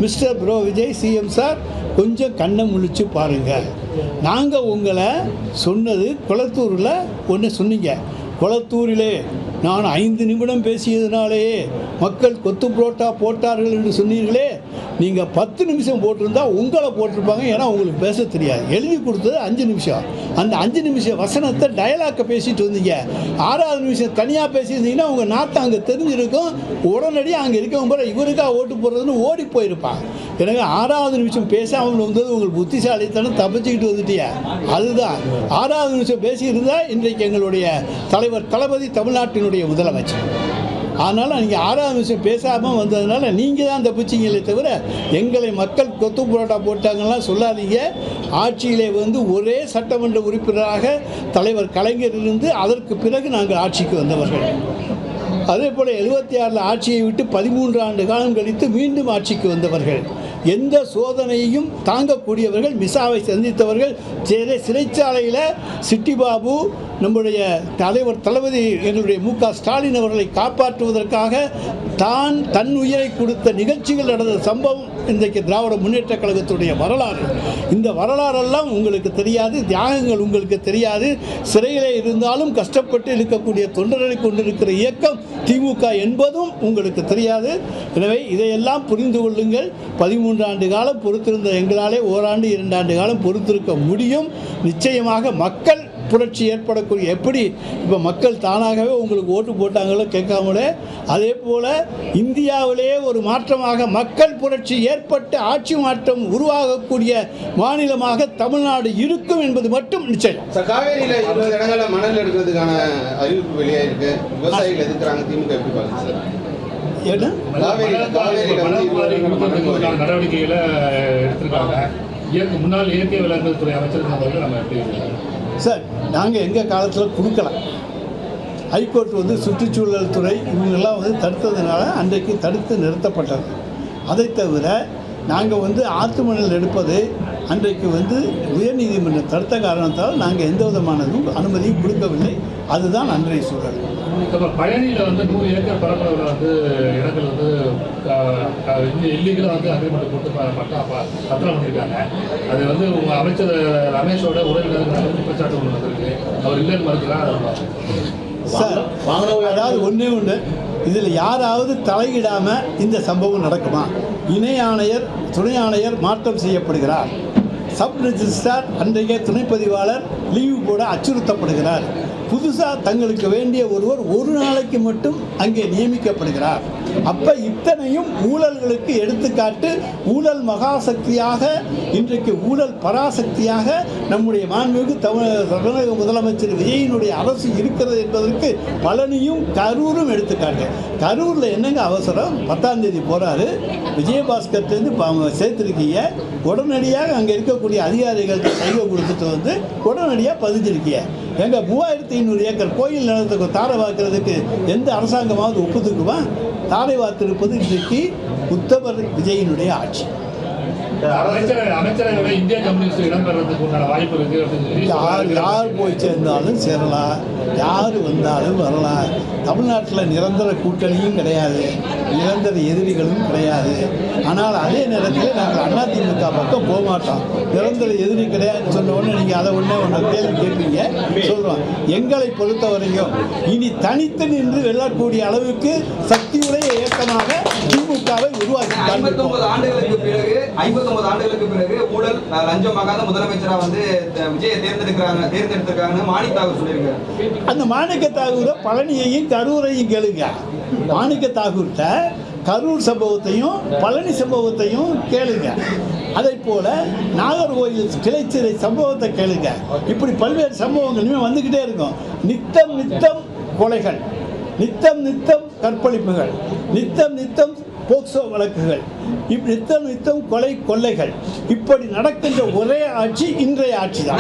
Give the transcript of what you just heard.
Mister bro Vijay CM sir கொஞ்சம் கண்ணை முழிச்சு பாருங்கள். நாங்கள் உங்களை சொன்னது குளத்தூரில் ஒன்று சொன்னீங்க. குளத்தூரிலே நான் 5 நிமிடம் பேசியதுனாலேயே மக்கள் கொத்து புரோட்டா போட்டார்கள் என்று சொன்னீர்களே, நீங்கள் 10 நிமிஷம் போட்டிருந்தா உங்களை போட்டிருப்பாங்க. ஏன்னா உங்களுக்கு பேச தெரியாது. எழுதி கொடுத்தது 5 நிமிஷம். அந்த 5 நிமிஷம் வசனத்தை டயலாக்கை பேசிட்டு வந்தீங்க. 6வது நிமிஷம் தனியாக பேசியிருந்தீங்கன்னா உங்கள் நாற்று அங்கே தெரிஞ்சிருக்கும். உடனடியாக அங்கே இருக்கவங்க போல இவருக்காக ஓட்டு போடுறதுன்னு ஓடி போயிருப்பாங்க. எனக்கு 6வது நிமிஷம் பேசாமல் வந்தது உங்களுக்கு புத்திசாலித்தனம், தப்பிச்சுக்கிட்டு வந்துட்டிய. அதுதான் 6வது நிமிஷம் பேசியிருந்தால் இன்றைக்கு எங்களுடைய தலைவர் தளபதி தமிழ்நாட்டினுடைய முதலமைச்சர். அதனால் நீங்கள் 6வது நிமிஷம் பேசாமல் வந்ததுனால நீங்கள் தான் தப்பிச்சிங்களே தவிர எங்களை மக்கள் கொத்து புரோட்டா போட்டாங்கலாம் சொல்லாதீங்க. ஆட்சியிலே ஒரே சட்டமன்ற உறுப்பினராக தலைவர் கலைஞர் இருந்து அதற்கு பிறகு நாங்கள் ஆட்சிக்கு வந்தவர்கள். அதே போல் 76 ஆட்சியை விட்டு 13 ஆண்டு காலம் கழித்து மீண்டும் ஆட்சிக்கு வந்தவர்கள். எந்த சோதனையையும் தாங்கக்கூடியவர்கள், மிசாவை சந்தித்தவர்கள். சிறைச்சாலையில் சிட்டிபாபு நம்முடைய தலைவர் தளபதி எங்களுடைய மு.க. ஸ்டாலின் அவர்களை காப்பாற்றுவதற்காக தன் உயிரை கொடுத்த நிகழ்ச்சிகள் நடந்த சம்பவம் இன்றைக்கு திராவிட முன்னேற்ற கழகத்துடைய வரலாறு. இந்த வரலாறெல்லாம் உங்களுக்கு தெரியாது, தியாகங்கள் உங்களுக்கு தெரியாது. சிறையிலே இருந்தாலும் கஷ்டப்பட்டு இருக்கக்கூடிய தொண்டர்களை கொண்டிருக்கிற இயக்கம் திமுக என்பதும் உங்களுக்கு தெரியாது. எனவே இதையெல்லாம் புரிந்து கொள்ளுங்கள். 13 ஆண்டு காலம் பொறுத்திருந்த எங்களாலே ஓராண்டு 2 ஆண்டு காலம் பொறுத்திருக்க முடியும். நிச்சயமாக மக்கள் புரட்சி ஏற்படக்கூடிய, எப்படி இப்போ மக்கள் தானாகவே உங்களுக்கு ஓட்டு போட்டாங்களோ கேட்காமலே, அதே போல் இந்தியாவிலே ஒரு மாற்றமாக மக்கள் புரட்சி ஏற்பட்டு ஆட்சி மாற்றம் உருவாகக்கூடிய மாநிலமாக தமிழ்நாடு இருக்கும் என்பது மட்டும் நிச்சயம். காவேரியில் 20 இடங்களில் மணல் எடுக்கிறதுக்கான அறிவிப்பு வெளியாயிருக்கு. விவசாயிகள் எதிர்க்கிறாங்க. திமுக எப்படி பாருங்க சார்? நடவடிக்கைகளை எடுத்திருக்காங்க. முன்னாள் இயற்கை விலங்குகள் துறை அமைச்சர் நம்ம எப்படி சார், நாங்கள் எங்கள் காலத்தில் கொடுக்கலாம். ஹைகோர்ட் சுற்றுச்சூழல் துறை இவங்கெல்லாம் தடுத்ததுனால அன்றைக்கு தடுத்து நிறுத்தப்பட்டது. அதை தவிர நாங்கள் ஆற்று மணல் எடுப்பது அன்றைக்கு உயர்நீதிமன்றம் தடுத்த காரணத்தால் நாங்கள் எந்த விதமானதும் அனுமதியும் கொடுக்கவில்லை. அதுதான் அன்றைய சூழல். இப்போ பழனியில் 100 ஏக்கர் பரப்பளவில் இடங்கள் இல்லீகலாக அக்ரிமெண்ட் போட்டு பத்திரம் பண்ணியிருக்காங்க. அது உங்கள் அமைச்சர் ரமேஷோட உடல்நல குற்றச்சாட்டு ஒன்று வந்திருக்கு. அவர் இல்லைன்னு மறுக்கிறார் சார். அதாவது ஒன்று இதில் யாராவது தலையிடாமல் இந்த சம்பவம் நடக்குமா? இணை ஆணையர், துணை ஆணையர் மாற்றம் செய்யப்படுகிறார். சப் ரெஜிஸ்ட்ரார், அன்றைய துணைப்பதிவாளர் லீவு போட அச்சுறுத்தப்படுகிறார். புதுசாக தங்களுக்கு வேண்டிய ஒருவர் ஒரு நாளைக்கு மட்டும் அங்கே நியமிக்கப்படுகிறார். அப்போ இத்தனையும் ஊழல்களுக்கு எடுத்துக்காட்டு. ஊழல் மகாசக்தியாக, இன்றைக்கு ஊழல் பராசக்தியாக நம்முடைய மாண்புமிகு தமிழக முதலமைச்சர் விஜயினுடைய அரசு இருக்கிறது என்பதற்கு பழனியும் கரூரும் எடுத்துக்காட்டு. கரூரில் என்னங்க அவசரம்? 10ஆம் தேதி போகிறாரு. விஜயபாஸ்கர்லேருந்து சேர்த்துருக்கீங்க. உடனடியாக அங்கே இருக்கக்கூடிய அதிகாரிகளுக்கு கையை கொடுத்துட்டு உடனடியாக பதிஞ்சிருக்கீங்க. எங்கள் 3500 ஏக்கர் கோயில் நிலத்துக்கு தாரை வாக்குறதுக்கு எந்த அரசாங்கமாவது ஒப்புத்துக்குமா? தாரை வார்த்திருப்பது இன்றைக்கு உத்தமர் விஜயினுடைய ஆட்சி. அமைச்சரவை இந்திய கம்யூனிஸ்ட் இடம்பெறதுக்கு உண்டான வாய்ப்பு இருக்கு. யார் போய் சேர்ந்தாலும் சேரலாம், யார் வந்தாலும் வரலாம். தமிழ்நாட்டில் நிரந்தர கூட்டணியும் கிடையாது, நிரந்தர எதிரிகளும் கிடையாது. ஆனால் அதே நேரத்தில் நாங்கள் அதிமுக பக்கம் போக மாட்டோம். நிரந்தர எதிரி கிடையாதுன்னு சொன்ன உடனே நீங்கள் அதை ஒன்று கேள்வி கேட்பீங்க. சொல்கிறோம், எங்களை பொறுத்தவரையும் இனி தனித்து நின்று வெல்லக்கூடிய அளவுக்கு சக்தியுடைய இயக்கமாக திமுகவை உருவாக்கி 59 ஆண்டுகளுக்கு பிறகு ஊழல் லஞ்சமாகாத முதலமைச்சராக விஜயை தேர்ந்தெடுத்திருக்காங்க மாணிக் தாகூர் சொல்லியிருக்காரு. அந்த மாணிக்க தாகூரை பழனியையும் கரூரையும் கேளுங்க. மாணிக்க தாகூர்கிட்ட கரூர் சம்பவத்தையும் பழனி சம்பவத்தையும் கேளுங்க. அதை போல நாகர்கோயில் கிளைச்சிறை சம்பவத்தை கேளுங்க. இப்படி பல்வேறு சம்பவங்கள் இனிமேல் வந்துக்கிட்டே இருக்கும். நித்தம் நித்தம் கொலைகள், நித்தம் நித்தம் கற்பழிப்புகள், நித்தம் நித்தம் போக்சோ வழக்குகள், நித்தம் நித்தம் கொலைகள். இப்படி நடக்கின்ற ஒரே ஆட்சி இன்றைய ஆட்சி தான்.